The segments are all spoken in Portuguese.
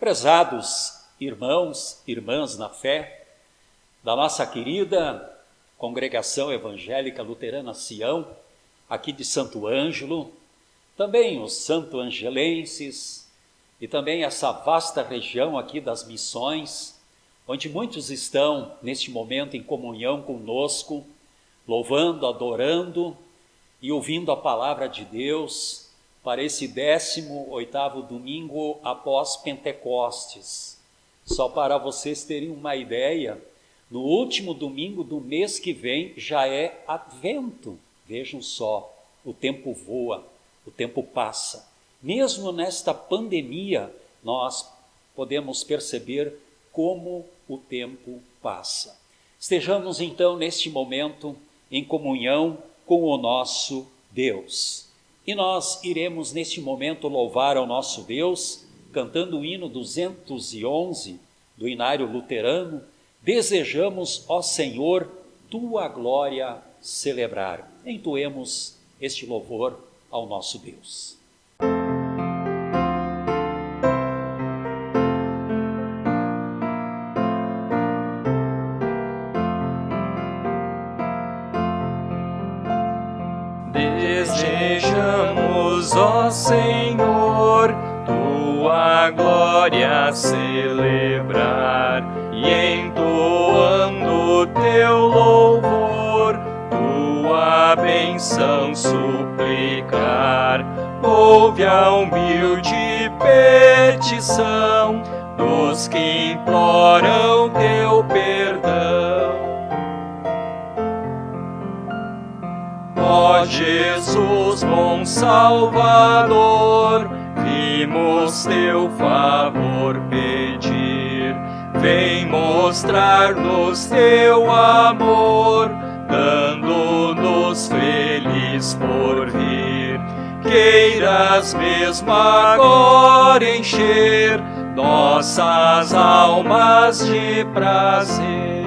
Prezados irmãos, irmãs na fé, da nossa querida Congregação Evangélica Luterana Sião, aqui de Santo Ângelo, também os santo-angelenses e também essa vasta região aqui das missões, onde muitos estão neste momento em comunhão conosco, louvando, adorando e ouvindo a palavra de Deus para esse 18º domingo após Pentecostes. Só para vocês terem uma ideia, no último domingo do mês que vem já é Advento. Vejam só, o tempo voa, o tempo passa. Mesmo nesta pandemia, nós podemos perceber como o tempo passa. Estejamos então neste momento em comunhão com o nosso Deus. E nós iremos neste momento louvar ao nosso Deus, cantando o hino 211 do Inário Luterano, Desejamos, ó Senhor, tua glória celebrar. Entoemos este louvor ao nosso Deus. Desejamos, ó Senhor, tua glória celebrar e entoando teu louvor, tua bênção suplicar. Ouve a humilde petição dos que imploram teu perdão. Ó Jesus, bom Salvador, vimos teu favor pedir. Vem mostrar-nos teu amor, dando-nos feliz porvir. Queiras mesmo agora encher nossas almas de prazer.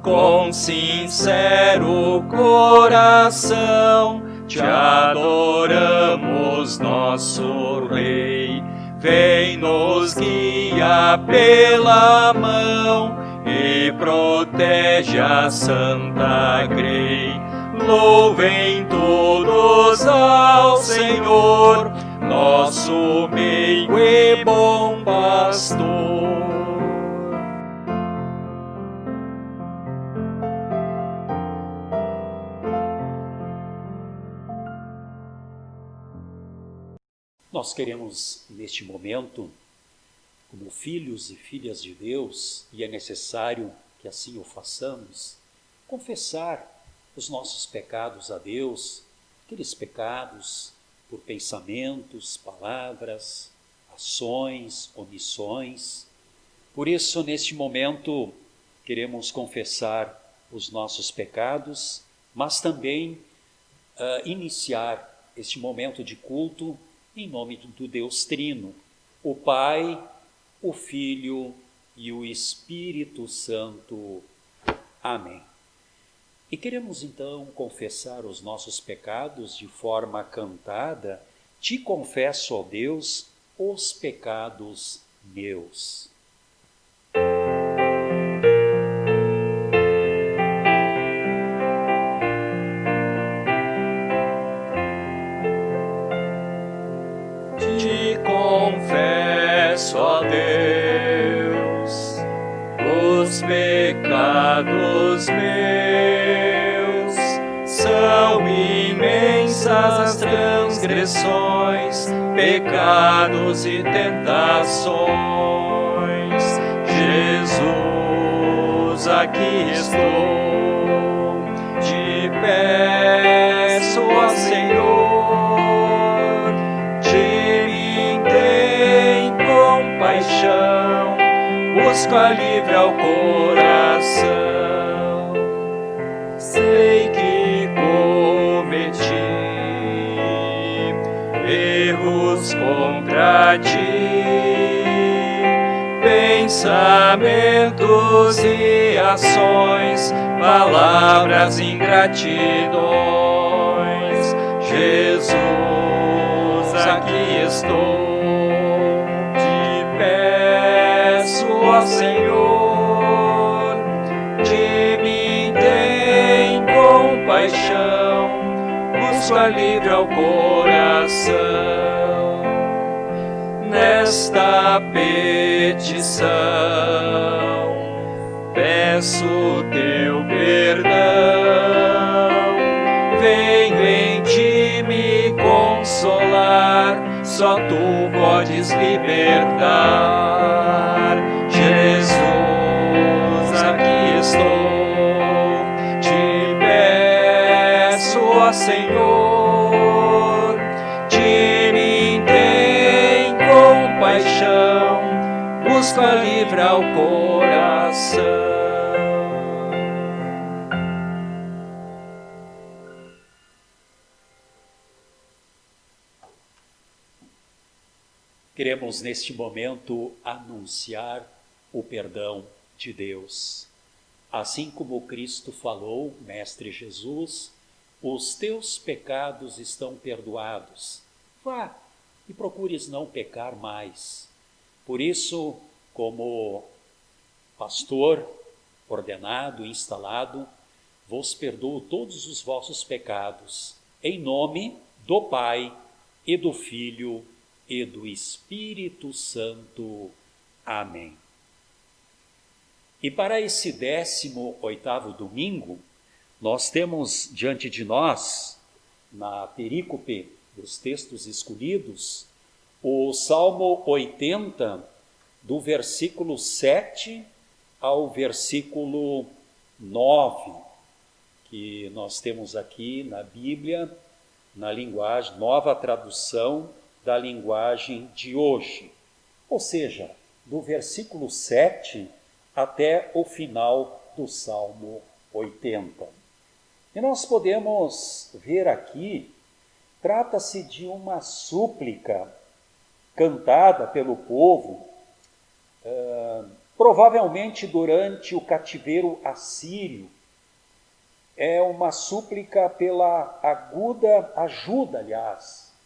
Com sincero coração te adoramos, nosso Rei. Vem nos guia pela mão e protege a Santa Grey. Louvem todos ao Senhor, nosso meigo e bom pastor. Nós queremos, neste momento, como filhos e filhas de Deus, e é necessário que assim o façamos, confessar os nossos pecados a Deus, aqueles pecados por pensamentos, palavras, ações, omissões. Por isso, neste momento, queremos confessar os nossos pecados, mas também iniciar este momento de culto em nome do Deus Trino, o Pai, o Filho e o Espírito Santo. Amém. E queremos então confessar os nossos pecados de forma cantada. Te confesso, ó Deus, os pecados meus. Confesso a Deus os pecados meus, são imensas transgressões, pecados e tentações. Jesus, aqui estou, te peço, ó Senhor, paixão, busco alívio ao coração. Sei que cometi erros contra ti, pensamentos e ações, palavras, ingratidões. Jesus, aqui estou. Te peço, ó Senhor, de mim tem compaixão, busco alívio ao coração. Nesta petição, peço teu perdão. Venho em ti me consolar, só tu podes libertar. Jesus, aqui estou, te peço, ó Senhor, de mim tem compaixão, busco alívio ao coração. Queremos neste momento anunciar o perdão de Deus. Assim como Cristo falou, Mestre Jesus, os teus pecados estão perdoados. Vá e procures não pecar mais. Por isso, como pastor ordenado e instalado, vos perdoo todos os vossos pecados, em nome do Pai e do Filho e do Espírito Santo. Amém. E para esse 18º domingo, nós temos diante de nós, na perícope dos textos escolhidos, o Salmo 80, do versículo 7 ao versículo 9, que nós temos aqui na Bíblia, na linguagem, nova tradução da linguagem de hoje. Ou seja, do versículo 7 até o final do Salmo 80. E nós podemos ver aqui, trata-se de uma súplica cantada pelo povo, provavelmente durante o cativeiro assírio. É uma súplica pela ajuda,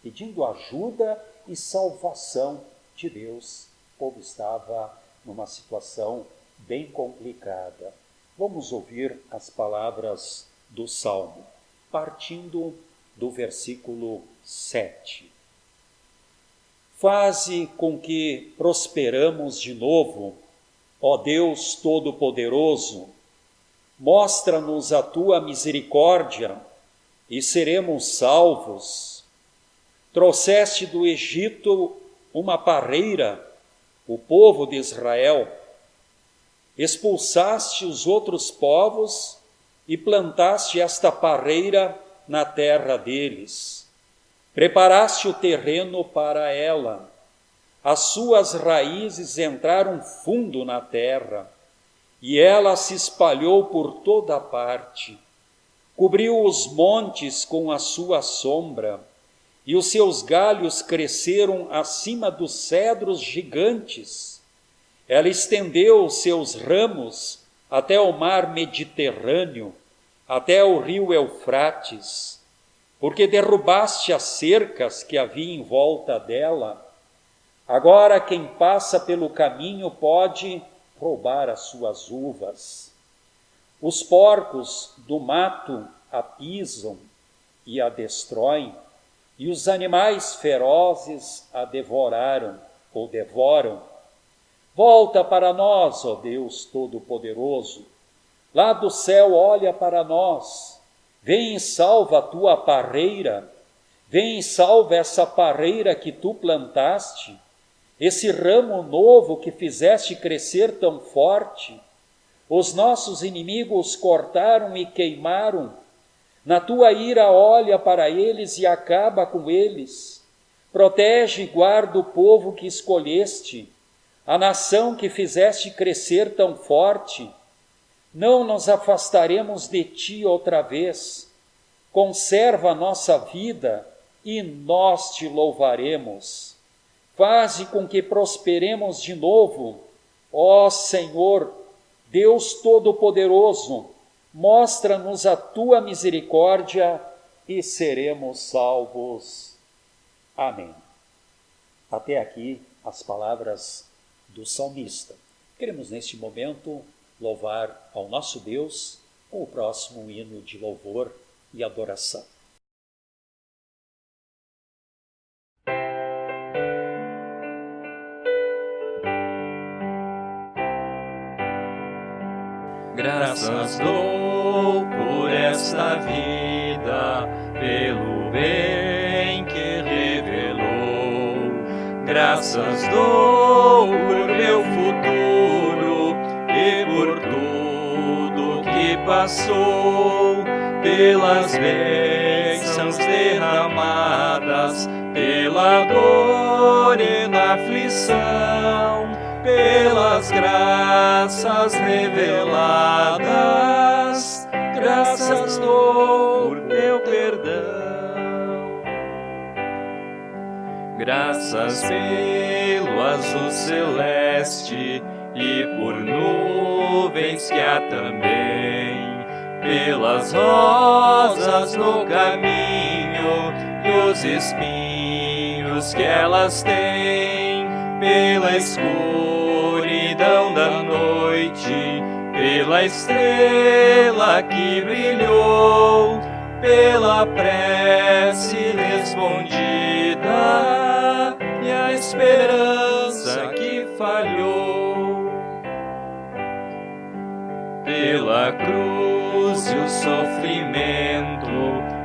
pedindo ajuda e salvação de Deus. O povo estava numa situação bem complicada. Vamos ouvir as palavras do Salmo, partindo do versículo 7. Faze com que prosperamos de novo, ó Deus Todo-Poderoso, mostra-nos a tua misericórdia e seremos salvos. Trouxeste do Egito uma parreira, o povo de Israel. Expulsaste os outros povos e plantaste esta parreira na terra deles. Preparaste o terreno para ela. As suas raízes entraram fundo na terra, e ela se espalhou por toda parte. Cobriu os montes com a sua sombra, e os seus galhos cresceram acima dos cedros gigantes. Ela estendeu os seus ramos até o mar Mediterrâneo, até o rio Eufrates, porque derrubaste as cercas que havia em volta dela. Agora quem passa pelo caminho pode roubar as suas uvas. Os porcos do mato a pisam e a destroem, e os animais ferozes a devoraram ou devoram. Volta para nós, ó Deus Todo-Poderoso. Lá do céu olha para nós. Vem e salva a tua parreira. Vem e salva essa parreira que tu plantaste, esse ramo novo que fizeste crescer tão forte. Os nossos inimigos cortaram e queimaram. Na tua ira olha para eles e acaba com eles. Protege e guarda o povo que escolheste, a nação que fizeste crescer tão forte. Não nos afastaremos de ti outra vez. Conserva a nossa vida e nós te louvaremos. Faze com que prosperemos de novo, ó Senhor, Deus Todo-Poderoso. Mostra-nos a tua misericórdia e seremos salvos. Amém. Até aqui as palavras do salmista. Queremos neste momento louvar ao nosso Deus com o próximo hino de louvor e adoração. Graças dou por esta vida, pelo bem que revelou. Graças dou por meu futuro e por tudo que passou, pelas bênçãos derramadas, pela dor e na aflição, pelas graças reveladas, graças dou por teu perdão. Graças pelo azul celeste e por nuvens que há também, pelas rosas no caminho e os espinhos que elas têm, pela escuridão da noite, pela estrela que brilhou, pela prece respondida e a esperança que falhou, pela cruz e o sofrimento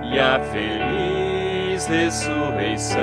e a feliz ressurreição,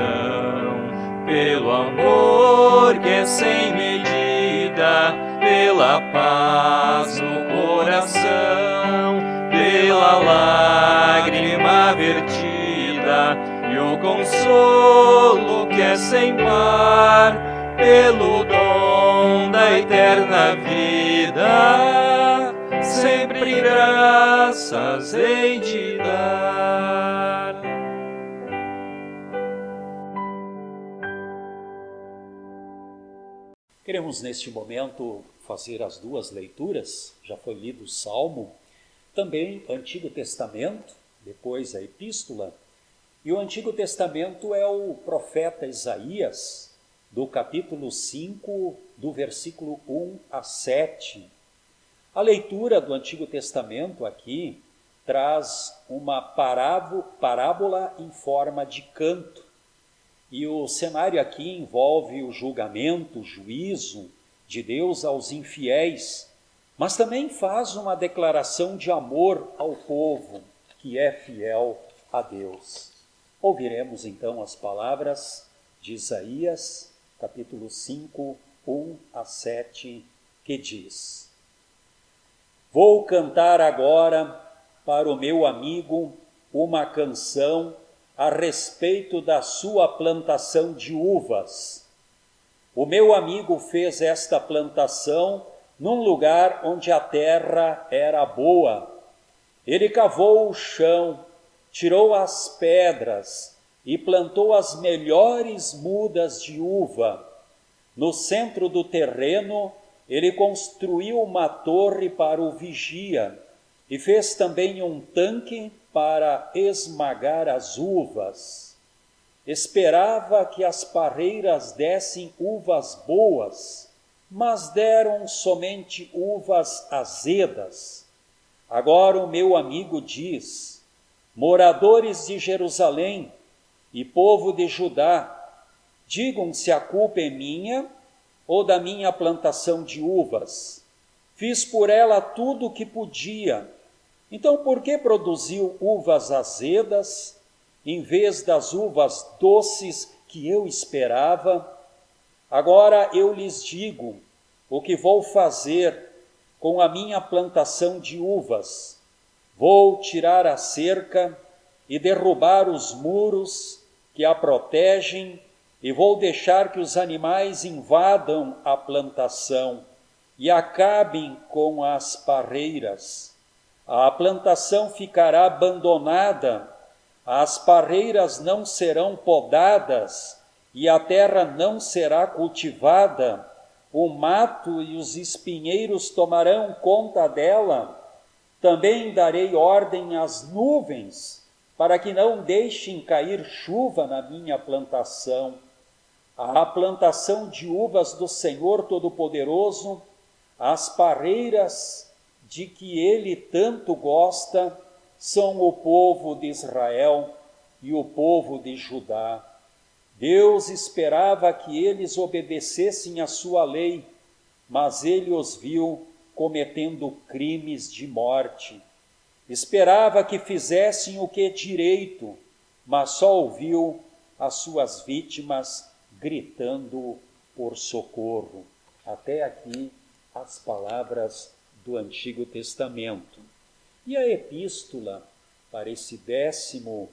pelo amor que é sem medida, pela paz no coração, pela lágrima vertida e o consolo que é sem par, pelo dom da eterna vida, sempre graças hei de dar. Queremos neste momento fazer as duas leituras. Já foi lido o Salmo, também Antigo Testamento, depois a Epístola. E o Antigo Testamento é o profeta Isaías, do capítulo 5, do versículo 1 a 7. A leitura do Antigo Testamento aqui traz uma parábola em forma de canto. E o cenário aqui envolve o julgamento, o juízo de Deus aos infiéis, mas também faz uma declaração de amor ao povo que é fiel a Deus. Ouviremos então as palavras de Isaías, capítulo 5, 1 a 7, que diz: Vou cantar agora para o meu amigo uma canção a respeito da sua plantação de uvas. O meu amigo fez esta plantação num lugar onde a terra era boa. Ele cavou o chão, tirou as pedras e plantou as melhores mudas de uva. No centro do terreno, ele construiu uma torre para o vigia e fez também um tanque para esmagar as uvas. Esperava que as parreiras dessem uvas boas, mas deram somente uvas azedas. Agora o meu amigo diz: moradores de Jerusalém e povo de Judá, digam se a culpa é minha ou da minha plantação de uvas. Fiz por ela tudo o que podia. Então, por que produziu uvas azedas, em vez das uvas doces que eu esperava? Agora eu lhes digo o que vou fazer com a minha plantação de uvas. Vou tirar a cerca e derrubar os muros que a protegem, e vou deixar que os animais invadam a plantação e acabem com as parreiras. A plantação ficará abandonada, as parreiras não serão podadas e a terra não será cultivada. O mato e os espinheiros tomarão conta dela. Também darei ordem às nuvens para que não deixem cair chuva na minha plantação. A plantação de uvas do Senhor Todo-Poderoso, as parreiras de que ele tanto gosta, são o povo de Israel e o povo de Judá. Deus esperava que eles obedecessem à sua lei, mas ele os viu cometendo crimes de morte. Esperava que fizessem o que é direito, mas só ouviu as suas vítimas gritando por socorro. Até aqui as palavras do Antigo Testamento. E a epístola para esse 18º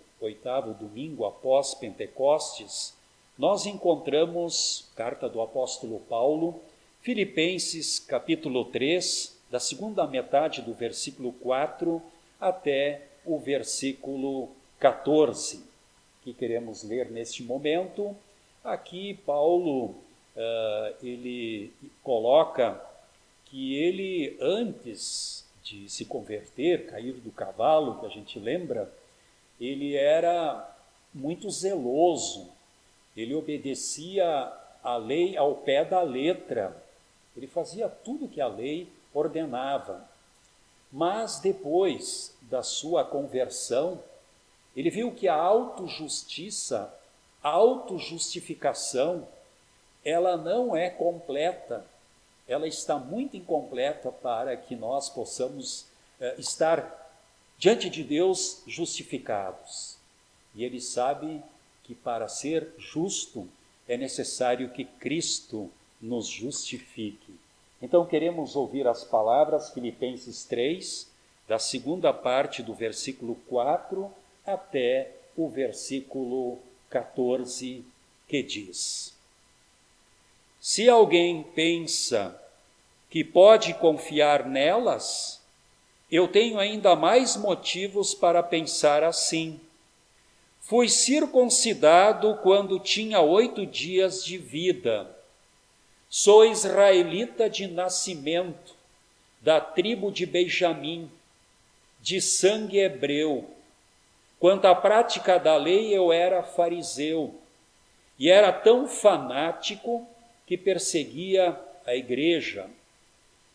domingo após Pentecostes, nós encontramos, carta do apóstolo Paulo, Filipenses capítulo 3, da segunda metade do versículo 4 até o versículo 14, que queremos ler neste momento. Aqui Paulo, ele coloca que ele, antes de se converter, cair do cavalo, que a gente lembra, ele era muito zeloso, ele obedecia a lei ao pé da letra, ele fazia tudo que a lei ordenava. Mas depois da sua conversão, ele viu que a autojustiça, a autojustificação, ela não é completa, ela está muito incompleta para que nós possamos estar diante de Deus justificados. E ele sabe que para ser justo é necessário que Cristo nos justifique. Então queremos ouvir as palavras, Filipenses 3, da segunda parte do versículo 4 até o versículo 14, que diz: Se alguém pensa que pode confiar nelas, eu tenho ainda mais motivos para pensar assim. Fui circuncidado quando tinha 8 dias de vida. Sou israelita de nascimento, da tribo de Benjamim, de sangue hebreu. Quanto à prática da lei, eu era fariseu, e era tão fanático que perseguia a igreja.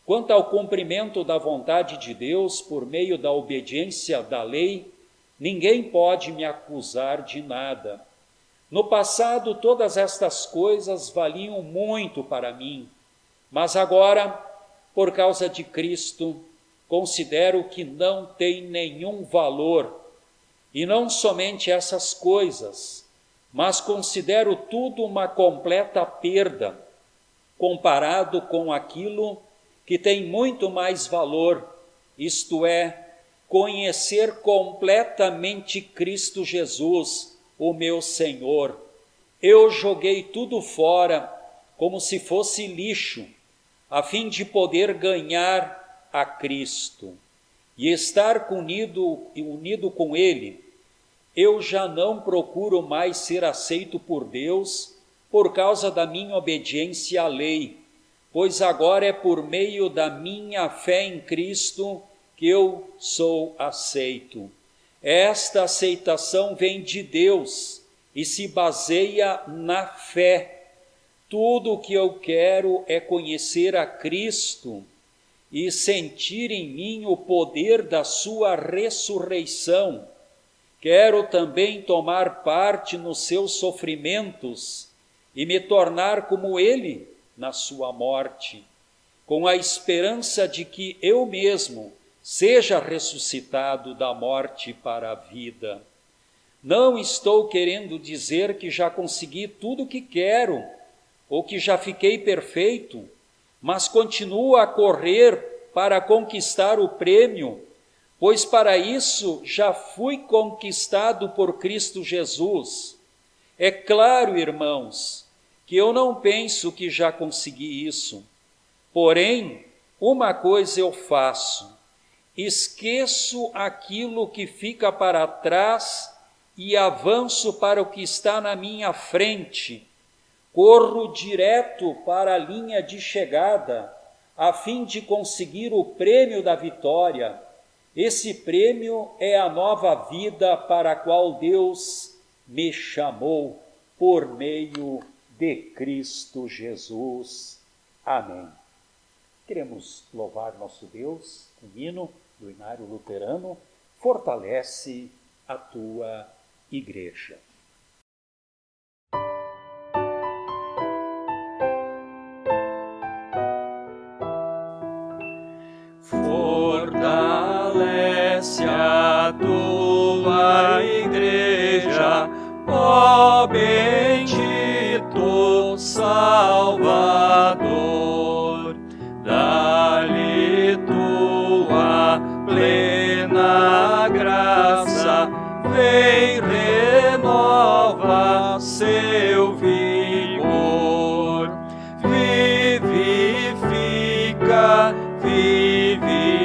Quanto ao cumprimento da vontade de Deus por meio da obediência da lei, ninguém pode me acusar de nada. No passado, todas estas coisas valiam muito para mim, mas agora, por causa de Cristo, considero que não tem nenhum valor. E não somente essas coisas, mas considero tudo uma completa perda, comparado com aquilo que tem muito mais valor, isto é, conhecer completamente Cristo Jesus, o meu Senhor. Eu joguei tudo fora, como se fosse lixo, a fim de poder ganhar a Cristo e estar unido com Ele. Eu já não procuro mais ser aceito por Deus por causa da minha obediência à lei, pois agora é por meio da minha fé em Cristo que eu sou aceito. Esta aceitação vem de Deus e se baseia na fé. Tudo o que eu quero é conhecer a Cristo e sentir em mim o poder da sua ressurreição. Quero também tomar parte nos seus sofrimentos e me tornar como ele na sua morte, com a esperança de que eu mesmo seja ressuscitado da morte para a vida. Não estou querendo dizer que já consegui tudo o que quero, ou que já fiquei perfeito, mas continuo a correr para conquistar o prêmio, pois para isso já fui conquistado por Cristo Jesus. É claro, irmãos, que eu não penso que já consegui isso. Porém, uma coisa eu faço: esqueço aquilo que fica para trás e avanço para o que está na minha frente. Corro direto para a linha de chegada, a fim de conseguir o prêmio da vitória. Esse prêmio é a nova vida para a qual Deus me chamou por meio de Cristo Jesus. Amém. Queremos louvar nosso Deus, o hino do Inário Luterano, fortalece a tua igreja. Fortalece a tua igreja, ó bendito Salvador. Dá-lhe tua plena graça, vem renova seu vigor. Vivifica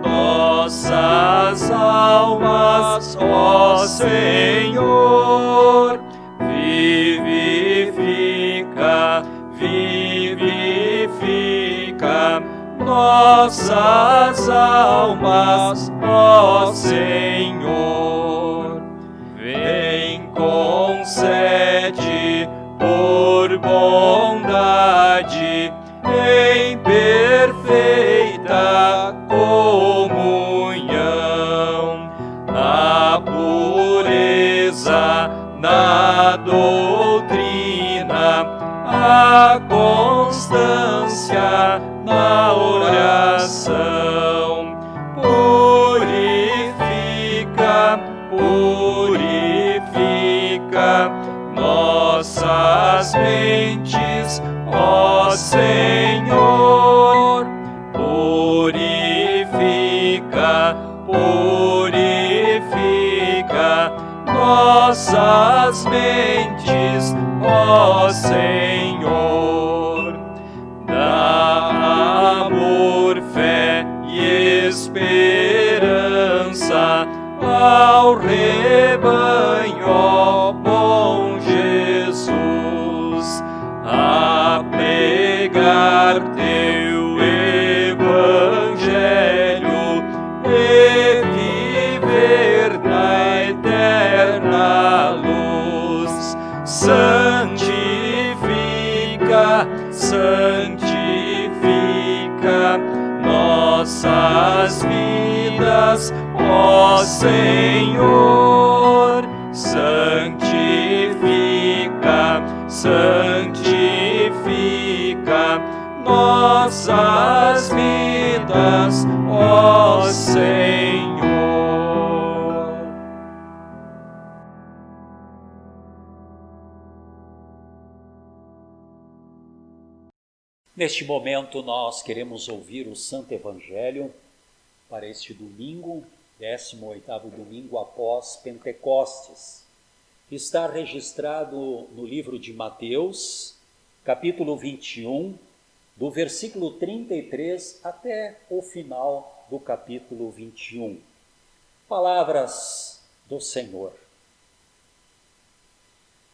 nossas almas, ó Senhor. Vivifica nossas almas, ó Senhor. Vem, concede por bondade em perfeita comunhão a pureza na doutrina, a constância na oração. Purifica nossas mentes, ó Senhor. Purifica nossas mentes, ó Senhor. Dá amor, fé e esperança ao rebanho, ó bom Jesus, a pregar teu evangelho e viver na eterna luz. Santifica nossas vidas, ó Senhor. Santifica nossas vidas, ó Senhor. Neste momento nós queremos ouvir o Santo Evangelho para este domingo, 18º domingo após Pentecostes. Está registrado no livro de Mateus, capítulo 21, do versículo 33 até o final do capítulo 21. Palavras do Senhor.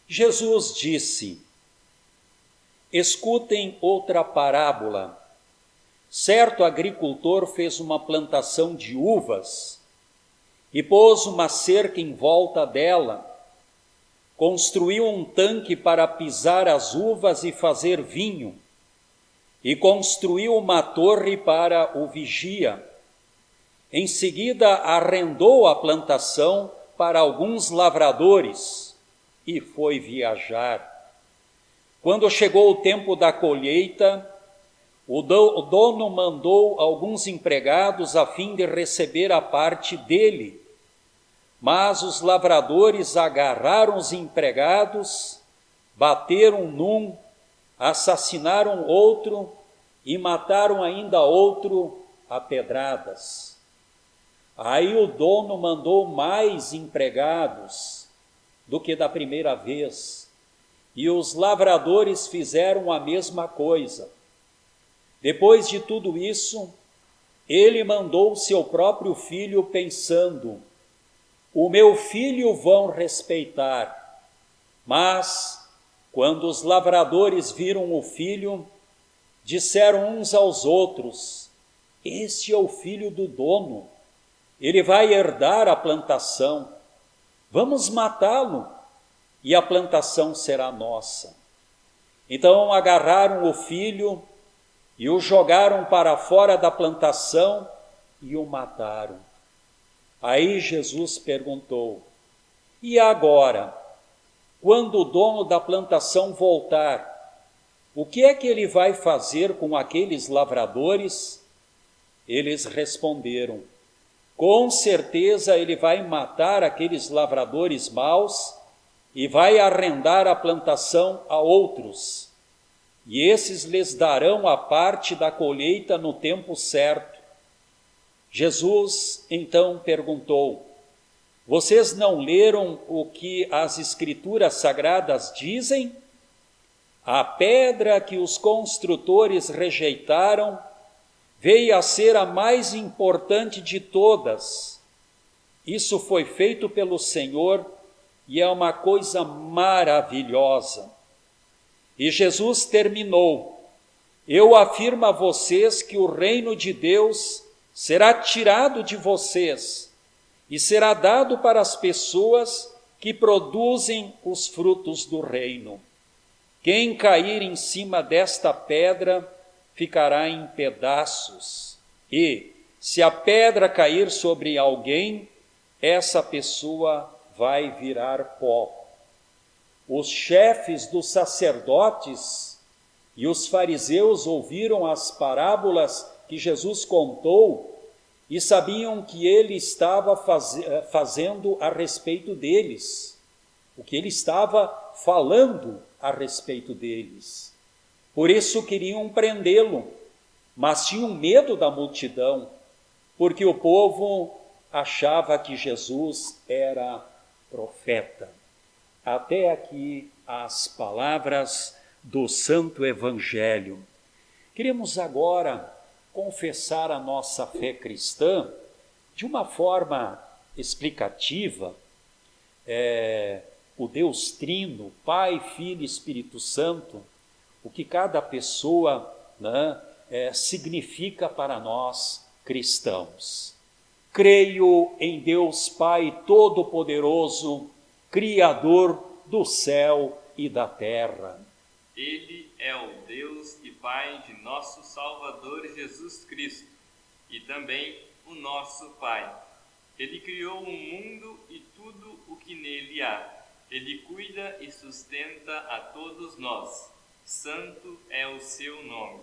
Jesus disse: escutem outra parábola. Certo agricultor fez uma plantação de uvas e pôs uma cerca em volta dela. Construiu um tanque para pisar as uvas e fazer vinho, e construiu uma torre para o vigia. Em seguida, arrendou a plantação para alguns lavradores e foi viajar. Quando chegou o tempo da colheita, o dono mandou alguns empregados a fim de receber a parte dele. Mas os lavradores agarraram os empregados, bateram num, assassinaram outro e mataram ainda outro a pedradas. Aí o dono mandou mais empregados do que da primeira vez, e os lavradores fizeram a mesma coisa. Depois de tudo isso, ele mandou seu próprio filho, pensando: o meu filho vão respeitar. Mas, quando os lavradores viram o filho, disseram uns aos outros: este é o filho do dono, ele vai herdar a plantação, vamos matá-lo e a plantação será nossa. Então agarraram o filho e o jogaram para fora da plantação e o mataram. Aí Jesus perguntou: e agora, quando o dono da plantação voltar, o que é que ele vai fazer com aqueles lavradores? Eles responderam: com certeza ele vai matar aqueles lavradores maus e vai arrendar a plantação a outros, e esses lhes darão a parte da colheita no tempo certo. Jesus então perguntou: vocês não leram o que as Escrituras Sagradas dizem? A pedra que os construtores rejeitaram veio a ser a mais importante de todas. Isso foi feito pelo Senhor e é uma coisa maravilhosa. E Jesus terminou: eu afirmo a vocês que o reino de Deus será tirado de vocês e será dado para as pessoas que produzem os frutos do reino. Quem cair em cima desta pedra ficará em pedaços, e, se a pedra cair sobre alguém, essa pessoa vai virar pó. Os chefes dos sacerdotes e os fariseus ouviram as parábolas que Jesus contou e sabiam que ele estava fazendo a respeito deles, o que ele estava falando a respeito deles. Por isso queriam prendê-lo, mas tinham medo da multidão, porque o povo achava que Jesus era profeta. Até aqui as palavras do Santo Evangelho. Queremos agora confessar a nossa fé cristã de uma forma explicativa. O Deus Trino, Pai, Filho e Espírito Santo, o que cada pessoa significa para nós cristãos. Creio em Deus Pai Todo-Poderoso, Criador do céu e da terra. Ele é o Deus e Pai de nosso Salvador Jesus Cristo, e também o nosso Pai. Ele criou o mundo e tudo o que nele há. Ele cuida e sustenta a todos nós. Santo é o seu nome.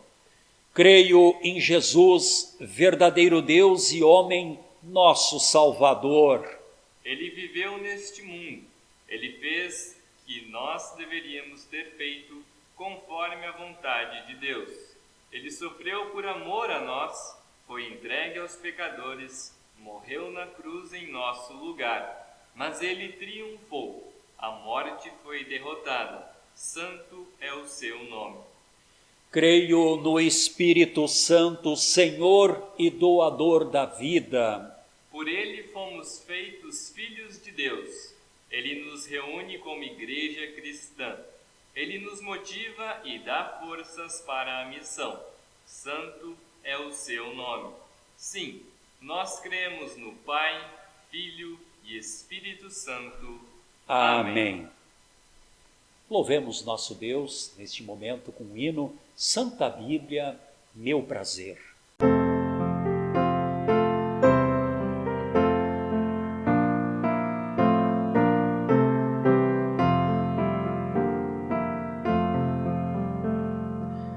Creio em Jesus, verdadeiro Deus e homem, nosso Salvador. Ele viveu neste mundo. Ele fez o que nós deveríamos ter feito conforme a vontade de Deus. Ele sofreu por amor a nós, foi entregue aos pecadores, morreu na cruz em nosso lugar. Mas ele triunfou. A morte foi derrotada. Santo é o seu nome. Creio no Espírito Santo, Senhor e doador da vida. Por ele fomos feitos filhos de Deus. Ele nos reúne como igreja cristã. Ele nos motiva e dá forças para a missão. Santo é o seu nome. Sim, nós cremos no Pai, Filho e Espírito Santo. Amém. Louvemos nosso Deus neste momento com o hino Santa Bíblia, meu prazer.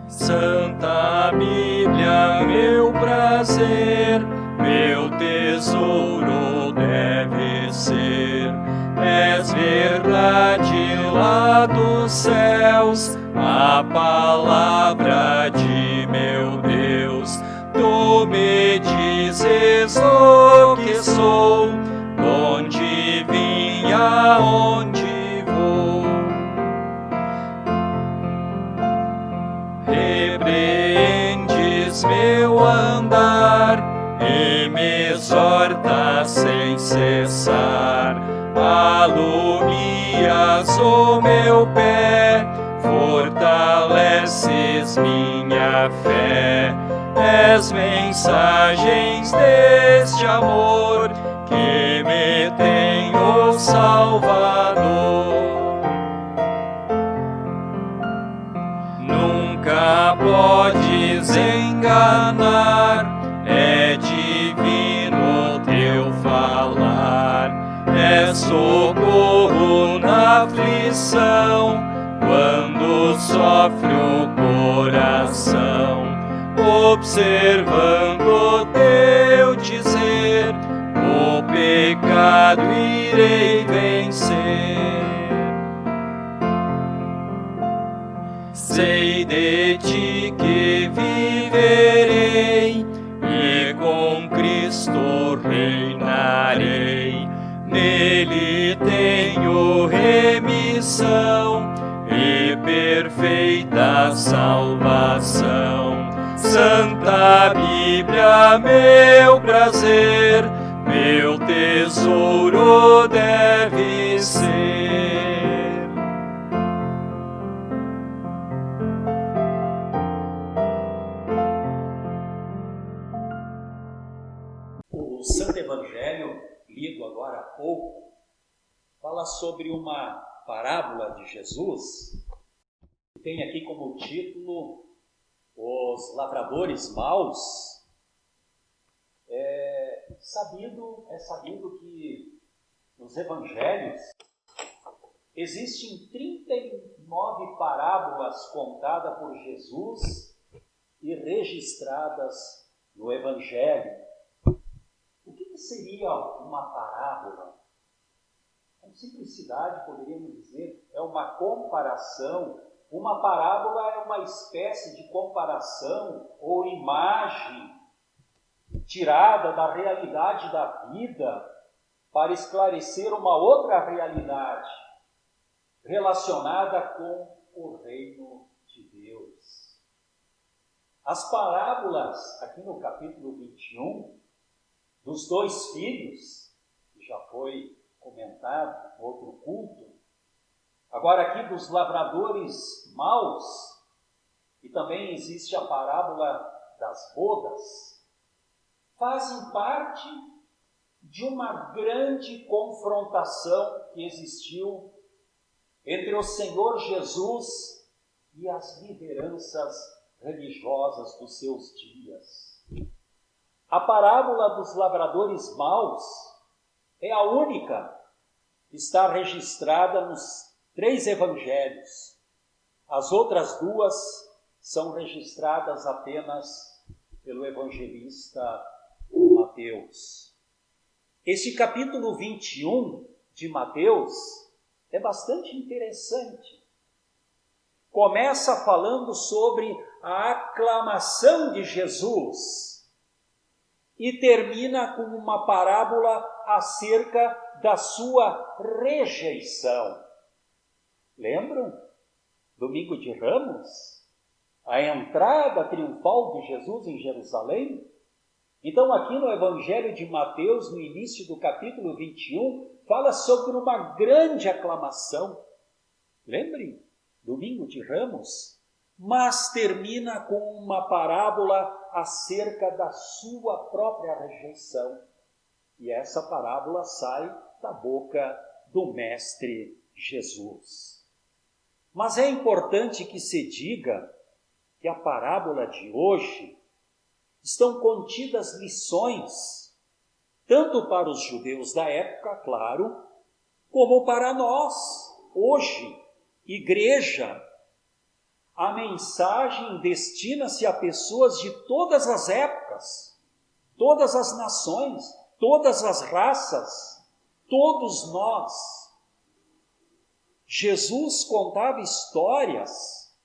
Santa Bíblia, meu prazer, meu tesouro deve ser. És verdade lá dos céus, a palavra de meu Deus. Tu me dizes o que sou, onde vim, aonde vou. Repreendes meu andar e me exortas sem cessar. Alumias o meu pé, fortaleces minha fé. És mensagens deste amor que me tem o Salvador. aflição, quando sofre o coração, observando teu dizer, o pecado irei vencer. Sei de ti que viverei e com Cristo reinarei. Nele tenho remissão e perfeita salvação. Santa Bíblia, meu prazer, meu tesouro deve ser. O Santo Evangelho, lido agora há pouco, fala sobre uma parábola de Jesus, que tem aqui como título Os Lavradores Maus. É sabido que nos Evangelhos existem 39 parábolas contadas por Jesus e registradas no Evangelho. O que seria uma parábola? Com simplicidade, poderíamos dizer, é uma comparação. Uma parábola é uma espécie de comparação ou imagem tirada da realidade da vida para esclarecer uma outra realidade relacionada com o reino de Deus. As parábolas, aqui no capítulo 21, dos dois filhos, que já foi comentado no outro culto, agora aqui dos lavradores maus, e também existe a parábola das bodas, fazem parte de uma grande confrontação que existiu entre o Senhor Jesus e as lideranças religiosas dos seus dias. A parábola dos lavradores maus é a única que está registrada nos 3 evangelhos. As outras 2 são registradas apenas pelo evangelista Mateus. Este capítulo 21 de Mateus é bastante interessante. Começa falando sobre a aclamação de Jesus e termina com uma parábola acerca da sua rejeição. Lembram? Domingo de Ramos? A entrada triunfal de Jesus em Jerusalém? Então, aqui no Evangelho de Mateus, no início do capítulo 21, fala sobre uma grande aclamação. Lembrem? Domingo de Ramos? Mas termina com uma parábola acerca da sua própria rejeição. E essa parábola sai da boca do Mestre Jesus. Mas é importante que se diga que a parábola de hoje estão contidas lições, tanto para os judeus da época, claro, como para nós, hoje, igreja. A mensagem destina-se a pessoas de todas as épocas, todas as nações, todas as raças, todos nós. Jesus contava histórias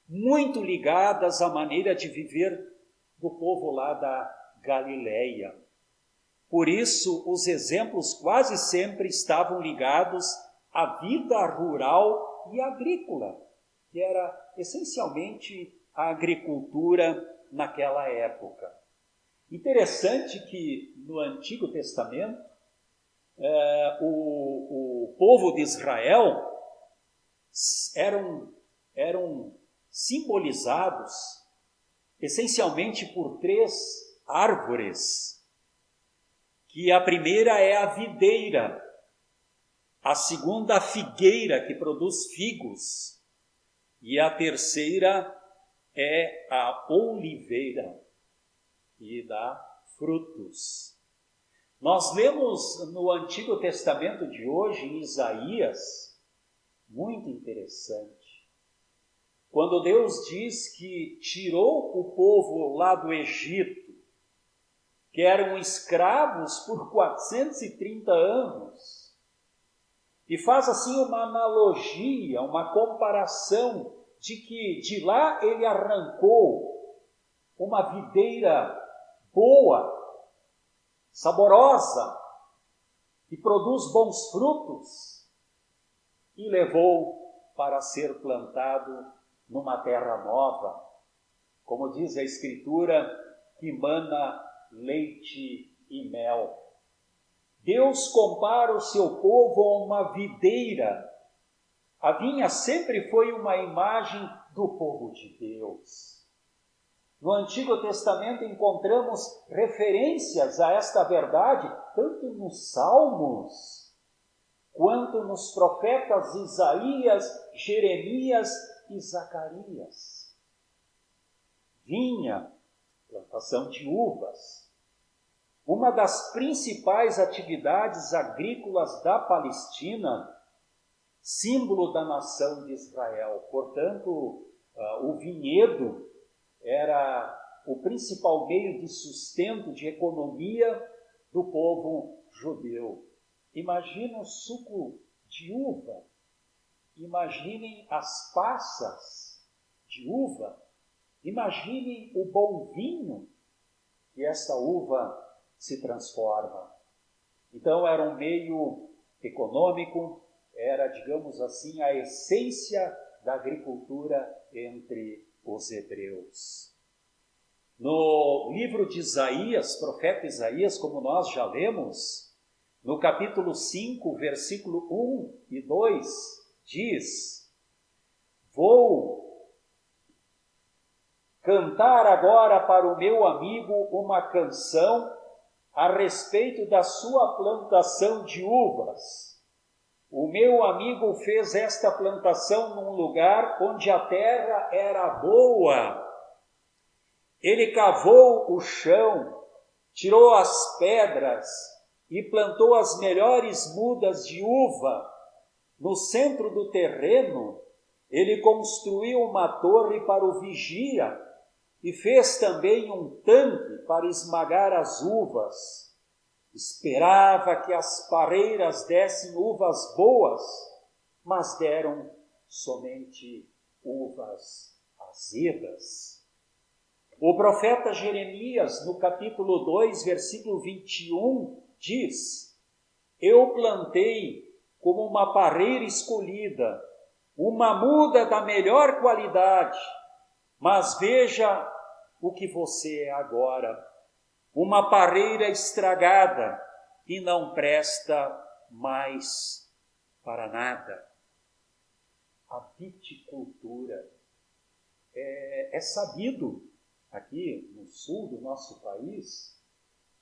muito ligadas à maneira de viver do povo lá da Galileia. Por isso, os exemplos quase sempre estavam ligados à vida rural e agrícola, que era essencialmente a agricultura naquela época. Interessante que no Antigo Testamento, o povo de Israel eram simbolizados essencialmente por 3 árvores, que a primeira é a videira, a segunda a figueira, que produz figos, e a terceira é a oliveira, que dá frutos. Nós lemos no Antigo Testamento de hoje, em Isaías, muito interessante. Quando Deus diz que tirou o povo lá do Egito, que eram escravos por 430 anos, e faz assim uma analogia, uma comparação de que de lá ele arrancou uma videira boa, saborosa, que produz bons frutos, e levou para ser plantado numa terra nova, como diz a Escritura, que mana leite e mel. Deus compara o seu povo a uma videira. A vinha sempre foi uma imagem do povo de Deus. No Antigo Testamento encontramos referências a esta verdade, tanto nos Salmos, quanto nos profetas Isaías, Jeremias e Zacarias. Vinha, plantação de uvas, uma das principais atividades agrícolas da Palestina, símbolo da nação de Israel. Portanto, o vinhedo era o principal meio de sustento, de economia do povo judeu. Imagina o suco de uva, imaginem as passas de uva, imaginem o bom vinho que esta uva se transforma. Então era um meio econômico, era, digamos assim, a essência da agricultura entre os hebreus. No livro de Isaías, profeta Isaías, como nós já lemos, no capítulo 5, versículo 1 e 2, diz: vou cantar agora para o meu amigo uma canção a respeito da sua plantação de uvas. O meu amigo fez esta plantação num lugar onde a terra era boa. Ele cavou o chão, tirou as pedras e plantou as melhores mudas de uva. No centro do terreno, ele construiu uma torre para o vigia e fez também um tanque para esmagar as uvas. Esperava que as pareiras dessem uvas boas, mas deram somente uvas azedas. O profeta Jeremias, no capítulo 2, versículo 21, diz: eu plantei como uma parreira escolhida, uma muda da melhor qualidade, mas veja o que você é agora, uma parreira estragada e não presta mais para nada. A viticultura é sabido aqui no sul do nosso país,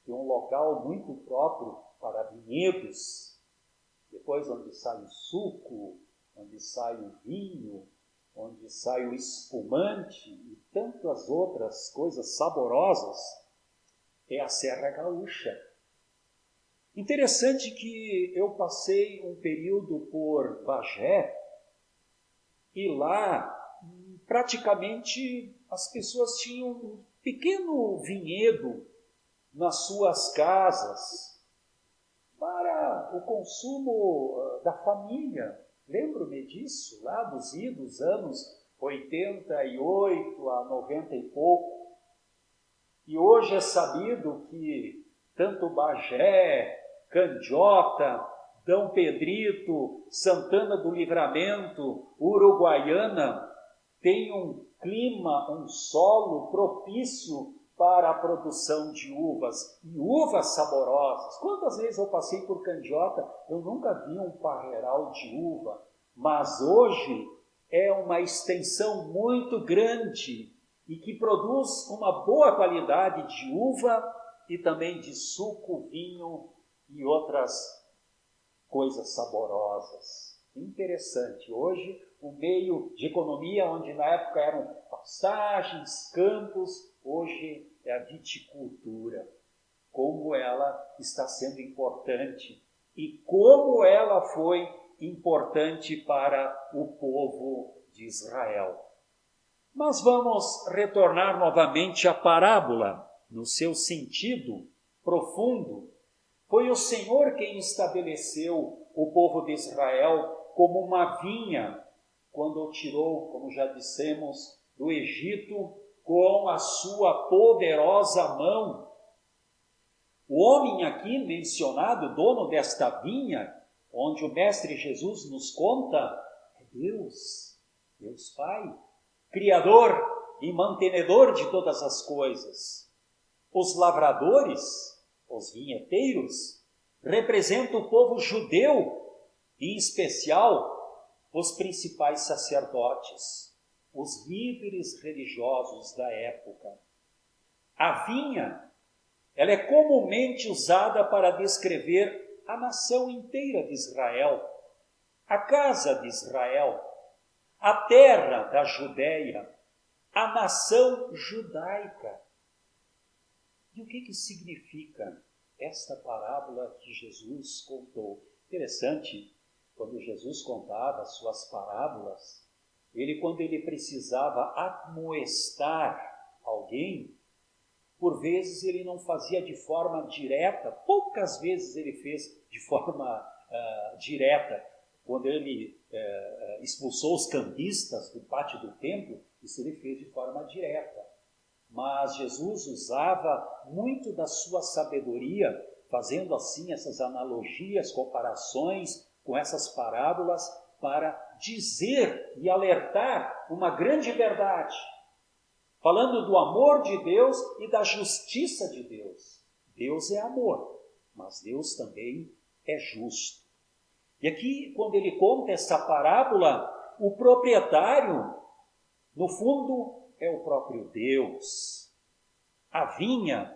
tem um local muito próprio para vinhedos, depois onde sai o suco, onde sai o vinho, onde sai o espumante e tantas outras coisas saborosas, é a Serra Gaúcha. Interessante que eu passei um período por Bagé e lá praticamente as pessoas tinham um pequeno vinhedo nas suas casas para o consumo da família. Lembro-me disso, lá dos idos anos 88 a 90 e pouco. E hoje é sabido que tanto Bagé, Candiota, D. Pedrito, Santana do Livramento, Uruguaiana, tem um clima, um solo propício para a produção de uvas, e uvas saborosas. Quantas vezes eu passei por Candiota, eu nunca vi um parreiral de uva, mas hoje é uma extensão muito grande e que produz uma boa qualidade de uva e também de suco, vinho e outras coisas saborosas. Interessante. Hoje, o meio de economia, onde na época eram pastagens, campos, hoje é a viticultura. Como ela está sendo importante e como ela foi importante para o povo de Israel. Mas vamos retornar novamente à parábola, no seu sentido profundo. Foi o Senhor quem estabeleceu o povo de Israel como uma vinha, quando o tirou, como já dissemos, do Egito com a sua poderosa mão. O homem aqui mencionado, dono desta vinha, onde o Mestre Jesus nos conta, é Deus, Deus Pai, Criador e mantenedor de todas as coisas. Os lavradores, os vinheteiros, representam o povo judeu, em especial os principais sacerdotes, os líderes religiosos da época. A vinha, ela é comumente usada para descrever a nação inteira de Israel, a casa de Israel, a terra da Judéia, a nação judaica. E o que significa esta parábola que Jesus contou? Interessante, quando Jesus contava as suas parábolas, quando ele precisava admoestar alguém, por vezes ele não fazia de forma direta, poucas vezes ele fez de forma direta. Quando ele expulsou os cambistas do pátio do templo, isso ele fez de forma direta. Mas Jesus usava muito da sua sabedoria, fazendo assim essas analogias, comparações com essas parábolas, para dizer e alertar uma grande verdade, falando do amor de Deus e da justiça de Deus. Deus é amor, mas Deus também é justo. E aqui, quando ele conta essa parábola, o proprietário, no fundo, é o próprio Deus. A vinha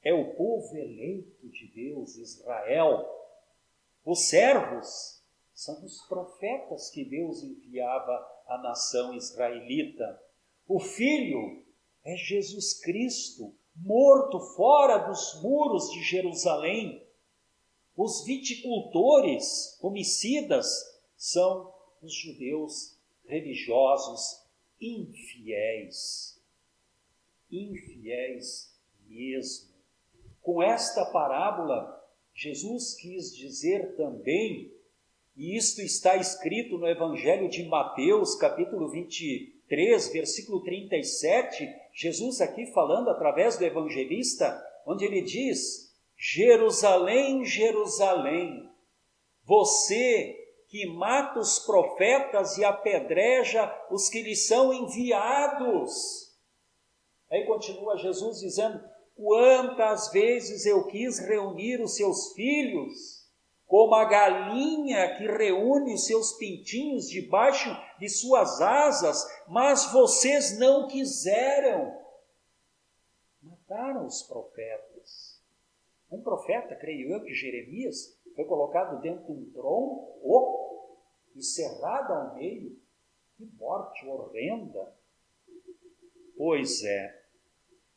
é o povo eleito de Deus, Israel. Os servos são os profetas que Deus enviava à nação israelita. O Filho é Jesus Cristo, morto fora dos muros de Jerusalém. Os viticultores, homicidas, são os judeus religiosos infiéis. Infiéis mesmo. Com esta parábola, Jesus quis dizer também, e isto está escrito no Evangelho de Mateus, capítulo 23, versículo 37, Jesus aqui falando através do evangelista, onde ele diz: Jerusalém, Jerusalém, você que mata os profetas e apedreja os que lhes são enviados. Aí continua Jesus dizendo: quantas vezes eu quis reunir os seus filhos, como a galinha que reúne os seus pintinhos debaixo de suas asas, mas vocês não quiseram. Mataram os profetas. Um profeta, creio eu, que Jeremias, foi colocado dentro de um tronco oco e cerrado ao meio. Que morte horrenda! Pois é,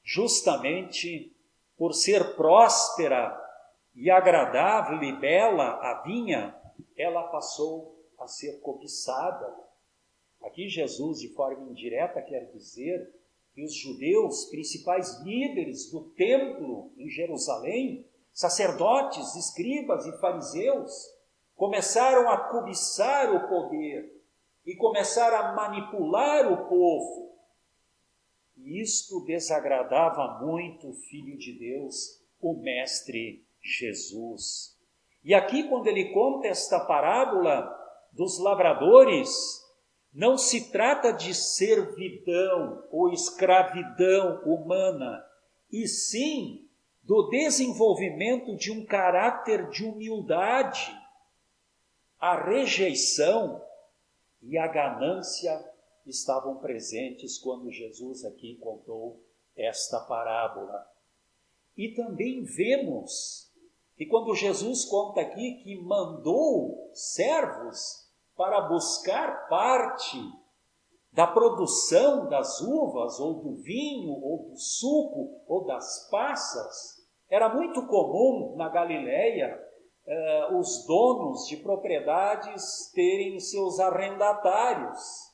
justamente por ser próspera e agradável e bela a vinha, ela passou a ser cobiçada. Aqui Jesus, de forma indireta, quer dizer que os judeus, principais líderes do templo em Jerusalém, sacerdotes, escribas e fariseus, começaram a cobiçar o poder e começaram a manipular o povo. E isto desagradava muito o Filho de Deus, o Mestre Jesus. E aqui, quando ele conta esta parábola dos lavradores, não se trata de servidão ou escravidão humana, e sim do desenvolvimento de um caráter de humildade. A rejeição e a ganância estavam presentes quando Jesus aqui contou esta parábola. E também vemos que quando Jesus conta aqui que mandou servos para buscar parte da produção das uvas, ou do vinho, ou do suco, ou das passas, era muito comum na Galileia, os donos de propriedades terem seus arrendatários.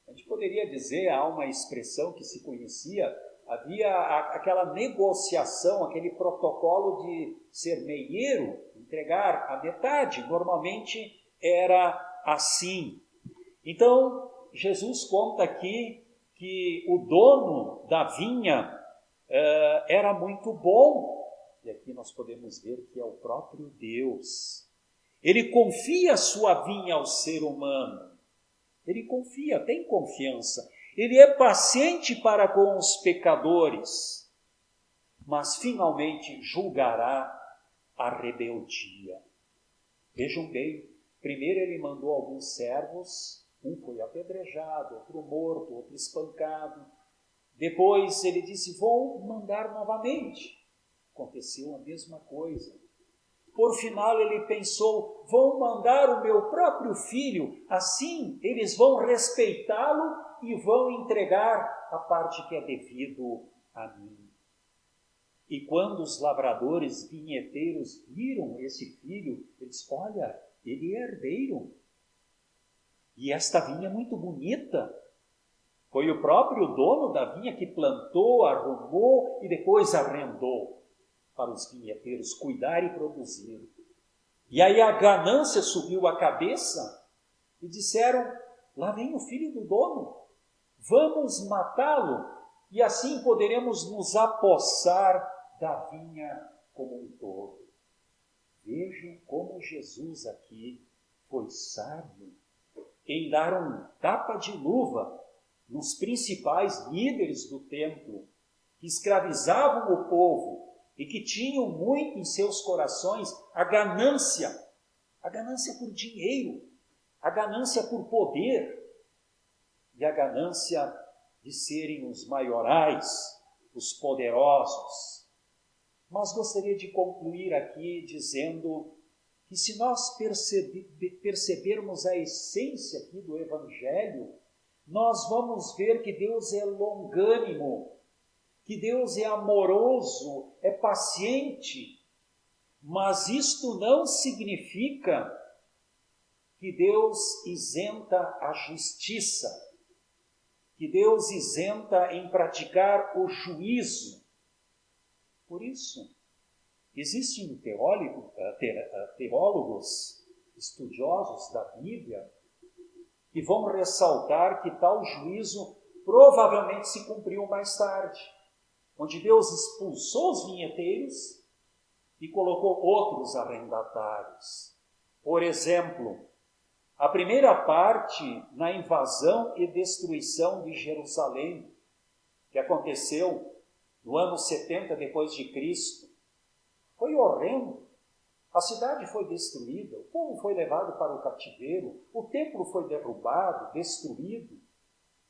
A gente poderia dizer, há uma expressão que se conhecia, havia aquela negociação, aquele protocolo de ser meieiro, entregar a metade. Normalmente era assim. Então, Jesus conta aqui que o dono da vinha era muito bom. E aqui nós podemos ver que é o próprio Deus. Ele confia a sua vinha ao ser humano. Ele confia, tem confiança. Ele é paciente para com os pecadores, mas finalmente julgará a rebeldia. Vejam bem, primeiro ele mandou alguns servos, um foi apedrejado, outro morto, outro espancado. Depois ele disse, vou mandar novamente. Aconteceu a mesma coisa. Por final ele pensou, vou mandar o meu próprio filho, assim eles vão respeitá-lo e vão entregar a parte que é devido a mim. E quando os lavradores vinheteiros viram esse filho, eles, olha, ele é herdeiro. E esta vinha é muito bonita. Foi o próprio dono da vinha que plantou, arrumou e depois arrendou para os vinheteiros cuidar e produzir. E aí a ganância subiu a cabeça e disseram, lá vem o filho do dono, vamos matá-lo e assim poderemos nos apossar da vinha como um todo. Vejam como Jesus aqui foi sábio em dar um tapa de luva nos principais líderes do templo que escravizavam o povo e que tinham muito em seus corações a ganância por dinheiro, a ganância por poder e a ganância de serem os maiorais, os poderosos. Mas gostaria de concluir aqui dizendo que se nós percebermos a essência aqui do Evangelho, nós vamos ver que Deus é longânimo, que Deus é amoroso, é paciente, mas isto não significa que Deus isenta a justiça, que Deus isenta em praticar o juízo. Por isso, existem teólogos estudiosos da Bíblia que vão ressaltar que tal juízo provavelmente se cumpriu mais tarde, onde Deus expulsou os vinheteiros e colocou outros arrendatários. Por exemplo, a primeira parte na invasão e destruição de Jerusalém, que aconteceu no ano 70 depois de Cristo, foi horrendo. A cidade foi destruída, o povo foi levado para o cativeiro, o templo foi derrubado, destruído.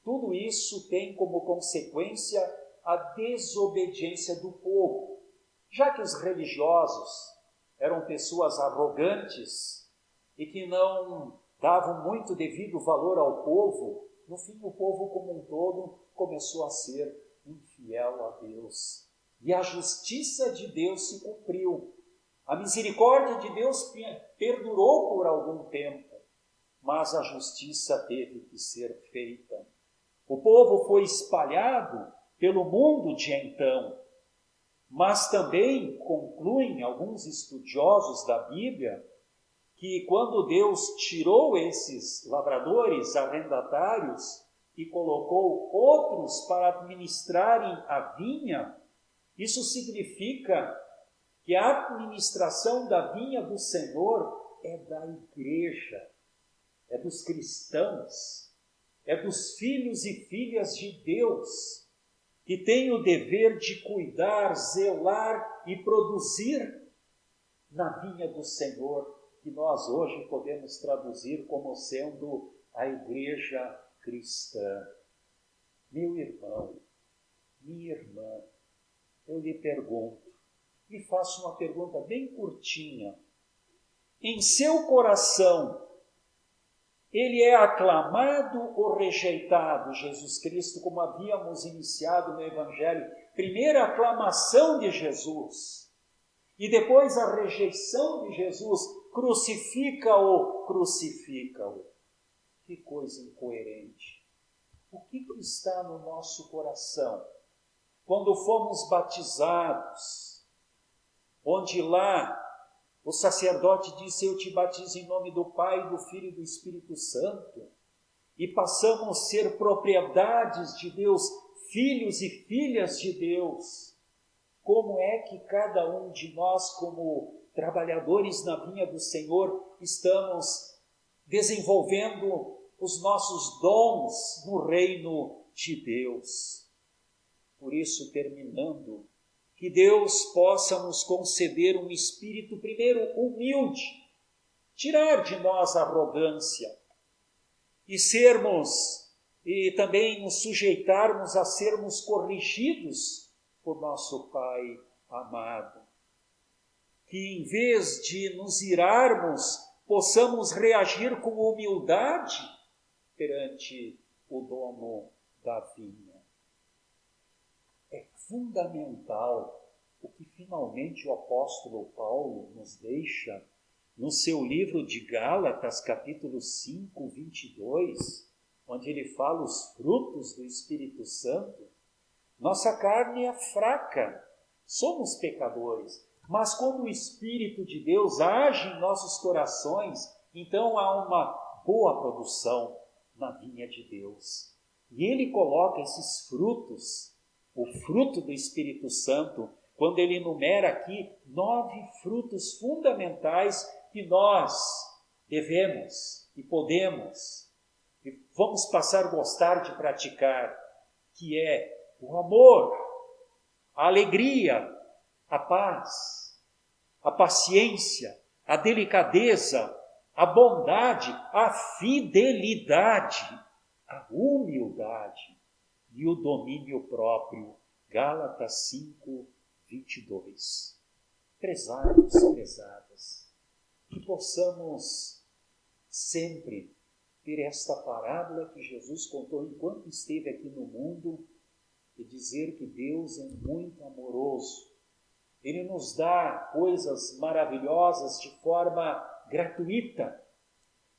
Tudo isso tem como consequência a desobediência do povo. Já que os religiosos eram pessoas arrogantes e que não davam muito devido valor ao povo, no fim o povo como um todo começou a ser infiel a Deus. E a justiça de Deus se cumpriu. A misericórdia de Deus perdurou por algum tempo, mas a justiça teve que ser feita. O povo foi espalhado pelo mundo de então, mas também concluem alguns estudiosos da Bíblia que quando Deus tirou esses lavradores arrendatários e colocou outros para administrarem a vinha, isso significa que a administração da vinha do Senhor é da igreja, é dos cristãos, é dos filhos e filhas de Deus, que têm o dever de cuidar, zelar e produzir na vinha do Senhor, que nós hoje podemos traduzir como sendo a igreja cristã. Meu irmão, minha irmã, eu lhe pergunto, e faço uma pergunta bem curtinha. Em seu coração, ele é aclamado ou rejeitado, Jesus Cristo, como havíamos iniciado no Evangelho? Primeira aclamação de Jesus. E depois a rejeição de Jesus, crucifica-o, crucifica-o. Que coisa incoerente. O que está no nosso coração? Quando fomos batizados, onde lá o sacerdote disse, eu te batizo em nome do Pai, do Filho e do Espírito Santo, e passamos a ser propriedades de Deus, filhos e filhas de Deus. Como é que cada um de nós, como trabalhadores na vinha do Senhor, estamos desenvolvendo os nossos dons no reino de Deus? Por isso, terminando, que Deus possa nos conceder um espírito, primeiro, humilde, tirar de nós a arrogância e também nos sujeitarmos a sermos corrigidos por nosso Pai amado. Que em vez de nos irarmos, possamos reagir com humildade perante o dono da vinha. É fundamental o que finalmente o apóstolo Paulo nos deixa no seu livro de Gálatas, capítulo 5, 22, onde ele fala os frutos do Espírito Santo. Nossa carne é fraca, somos pecadores, mas quando o Espírito de Deus age em nossos corações, então há uma boa produção na vinha de Deus. E ele coloca esses frutos, o fruto do Espírito Santo, quando ele enumera aqui 9 frutos fundamentais que nós devemos e podemos e vamos passar a gostar de praticar, que é o amor, a alegria, a paz, a paciência, a delicadeza, a bondade, a fidelidade, a humildade e o domínio próprio. Gálatas 5, 22. Prezados, prezadas, que possamos sempre ter esta parábola que Jesus contou enquanto esteve aqui no mundo e dizer que Deus é muito amoroso. Ele nos dá coisas maravilhosas de forma gratuita.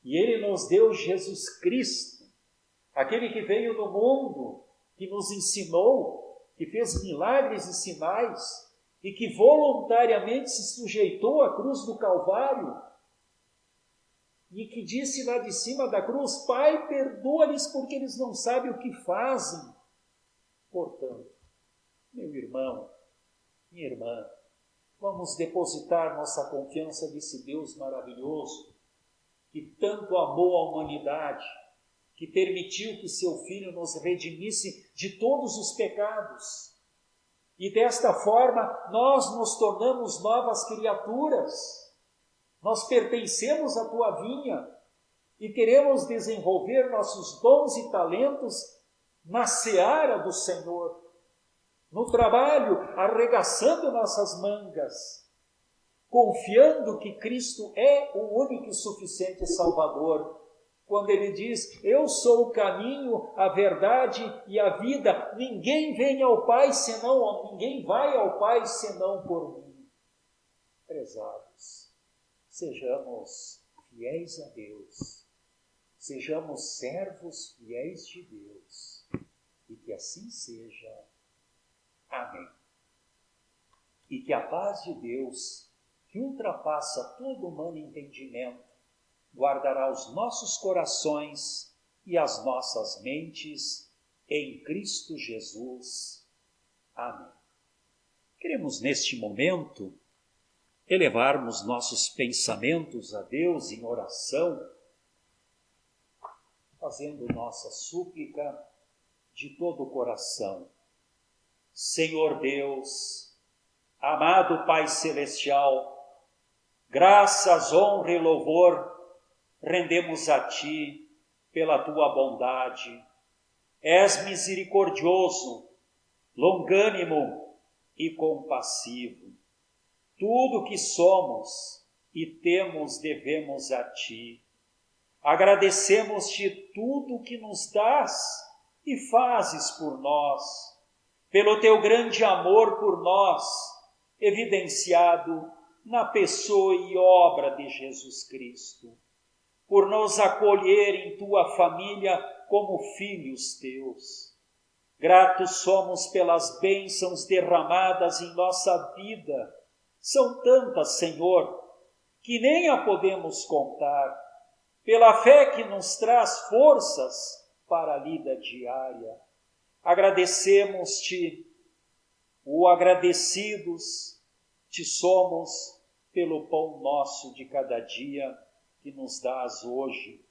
E Ele nos deu Jesus Cristo, aquele que veio no mundo, que nos ensinou, que fez milagres e sinais, e que voluntariamente se sujeitou à cruz do Calvário, e que disse lá de cima da cruz, Pai, perdoa-lhes porque eles não sabem o que fazem. Portanto, meu irmão, minha irmã, vamos depositar nossa confiança nesse Deus maravilhoso, que tanto amou a humanidade, que permitiu que seu Filho nos redimisse de todos os pecados. E desta forma, nós nos tornamos novas criaturas. Nós pertencemos à tua vinha e queremos desenvolver nossos dons e talentos na seara do Senhor, no trabalho, arregaçando nossas mangas, confiando que Cristo é o único e suficiente Salvador. Quando Ele diz, eu sou o caminho, a verdade e a vida, ninguém vai ao Pai senão por mim. Prezados, sejamos fiéis a Deus, sejamos servos fiéis de Deus, e que assim seja. Amém. E que a paz de Deus, que ultrapassa todo humano entendimento, guardará os nossos corações e as nossas mentes em Cristo Jesus. Amém. Queremos neste momento elevarmos nossos pensamentos a Deus em oração, fazendo nossa súplica de todo o coração. Senhor Deus, amado Pai Celestial, graças, honra e louvor rendemos a Ti pela Tua bondade. És misericordioso, longânimo e compassivo. Tudo que somos e temos devemos a Ti. Agradecemos-Te tudo que nos dás e fazes por nós, pelo Teu grande amor por nós, evidenciado na pessoa e obra de Jesus Cristo, por nos acolher em tua família como filhos teus. Gratos somos pelas bênçãos derramadas em nossa vida. São tantas, Senhor, que nem a podemos contar, pela fé que nos traz forças para a lida diária. Agradecemos-te, agradecidos te somos pelo pão nosso de cada dia que nos dás hoje.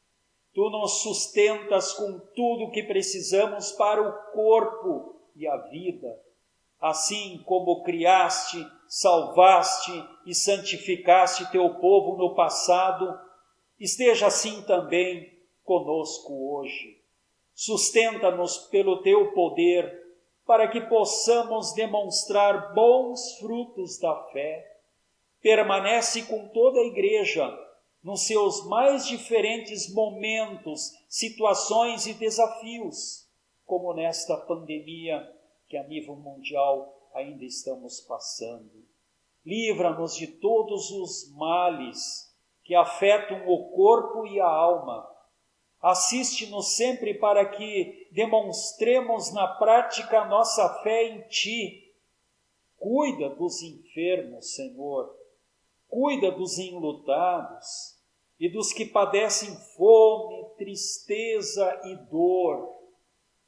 Tu nos sustentas com tudo que precisamos para o corpo e a vida. Assim como criaste, salvaste e santificaste teu povo no passado, esteja assim também conosco hoje. Sustenta-nos pelo teu poder, para que possamos demonstrar bons frutos da fé. Permanece com toda a Igreja nos seus mais diferentes momentos, situações e desafios, como nesta pandemia que a nível mundial ainda estamos passando. Livra-nos de todos os males que afetam o corpo e a alma. Assiste-nos sempre para que demonstremos na prática a nossa fé em Ti. Cuida dos enfermos, Senhor. Cuida dos enlutados e dos que padecem fome, tristeza e dor.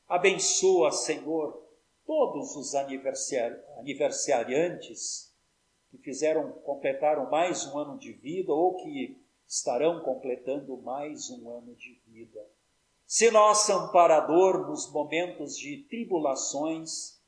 Abençoa, Senhor, todos os aniversariantes que completaram mais um ano de vida ou que estarão completando mais um ano de vida. Se nosso amparador nos momentos de tribulações,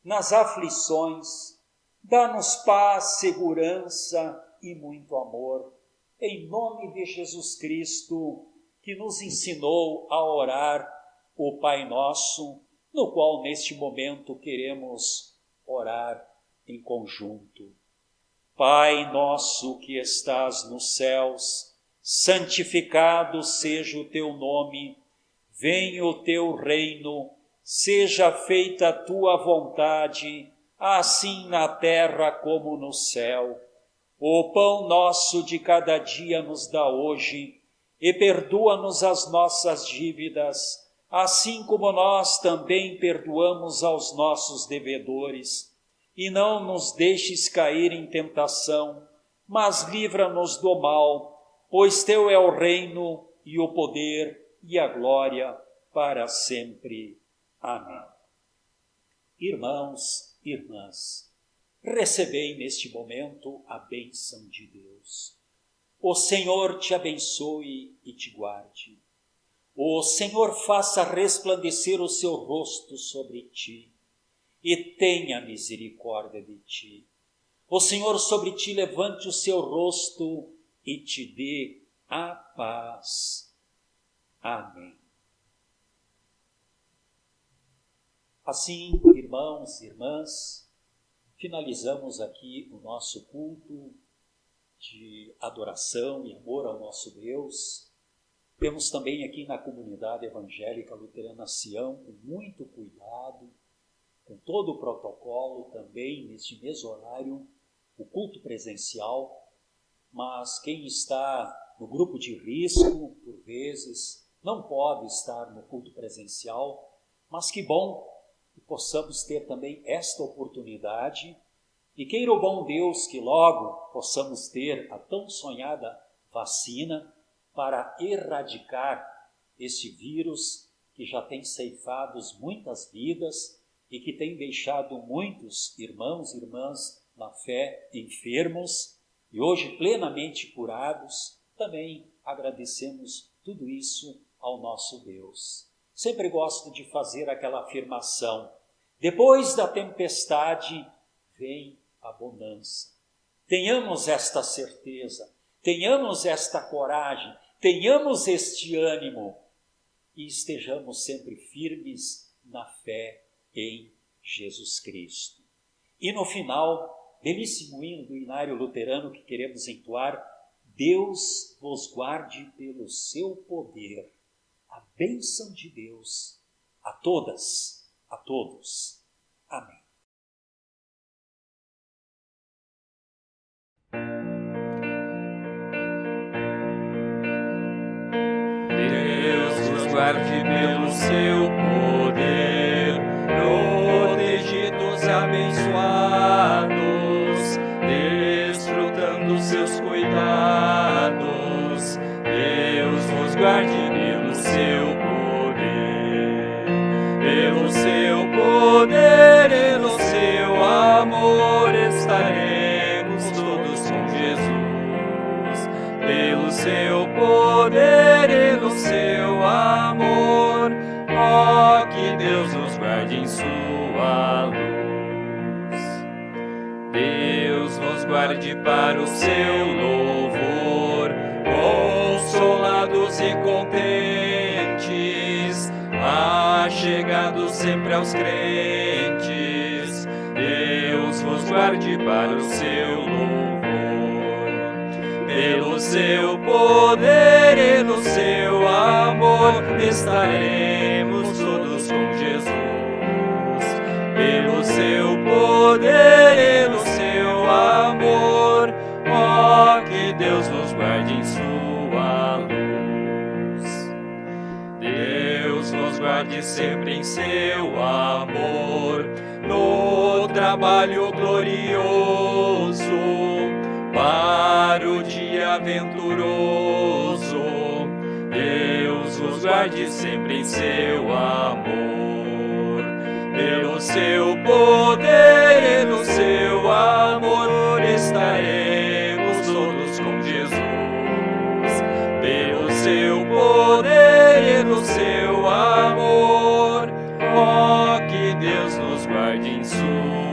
nas aflições, dá-nos paz, segurança e muito amor. Em nome de Jesus Cristo, que nos ensinou a orar o Pai Nosso, no qual neste momento queremos orar em conjunto. Pai nosso que estás nos céus, santificado seja o teu nome, venha o teu reino, seja feita a tua vontade, assim na terra como no céu. O pão nosso de cada dia nos dá hoje, e perdoa-nos as nossas dívidas, assim como nós também perdoamos aos nossos devedores. E não nos deixes cair em tentação, mas livra-nos do mal, pois teu é o reino e o poder e a glória para sempre. Amém. Irmãos, irmãs, recebei neste momento a bênção de Deus. O Senhor te abençoe e te guarde. O Senhor faça resplandecer o seu rosto sobre ti e tenha misericórdia de ti. O Senhor sobre ti levante o seu rosto e te dê a paz. Amém. Assim, irmãos e irmãs, finalizamos aqui o nosso culto de adoração e amor ao nosso Deus. Temos também aqui na comunidade evangélica luterana Sião, com muito cuidado, com todo o protocolo também, neste mesmo horário, o culto presencial, mas quem está no grupo de risco, por vezes, não pode estar no culto presencial, mas que bom que possamos ter também esta oportunidade e queira o bom Deus que logo possamos ter a tão sonhada vacina para erradicar este vírus que já tem ceifado muitas vidas e que tem deixado muitos irmãos e irmãs na fé enfermos e hoje plenamente curados. Também agradecemos tudo isso ao nosso Deus. Sempre gosto de fazer aquela afirmação: depois da tempestade vem a bonança. Tenhamos esta certeza, tenhamos esta coragem, tenhamos este ânimo e estejamos sempre firmes na fé em Jesus Cristo. E no final, belíssimo hino do Inário Luterano que queremos entoar: Deus vos guarde pelo seu poder. A bênção de Deus a todas, a todos. Amém. Deus nos guarde pelo seu poder, protegidos e abençoados, desfrutando seus cuidados. Deus nos guarde pelo seu poder, pelo seu poder e no seu amor estaremos todos com Jesus. Pelo seu poder e no seu amor, ó, que Deus nos guarde em sua luz. Deus nos guarde para o seu louvor, consolados e contentes, achegados sempre aos crentes. Deus nos guarde para o seu louvor, pelo seu poder e no seu amor estaremos todos com Jesus. Pelo seu poder e no seu amor, ó, que Deus nos guarde em sua luz. Deus nos guarde sempre em seu amor, no trabalho glorioso, para o dia venturoso. Deus nos guarde sempre em seu amor, pelo seu poder e no seu amor estaremos todos com Jesus. Pelo seu poder e no seu amor, ó, que Deus nos guarde em sua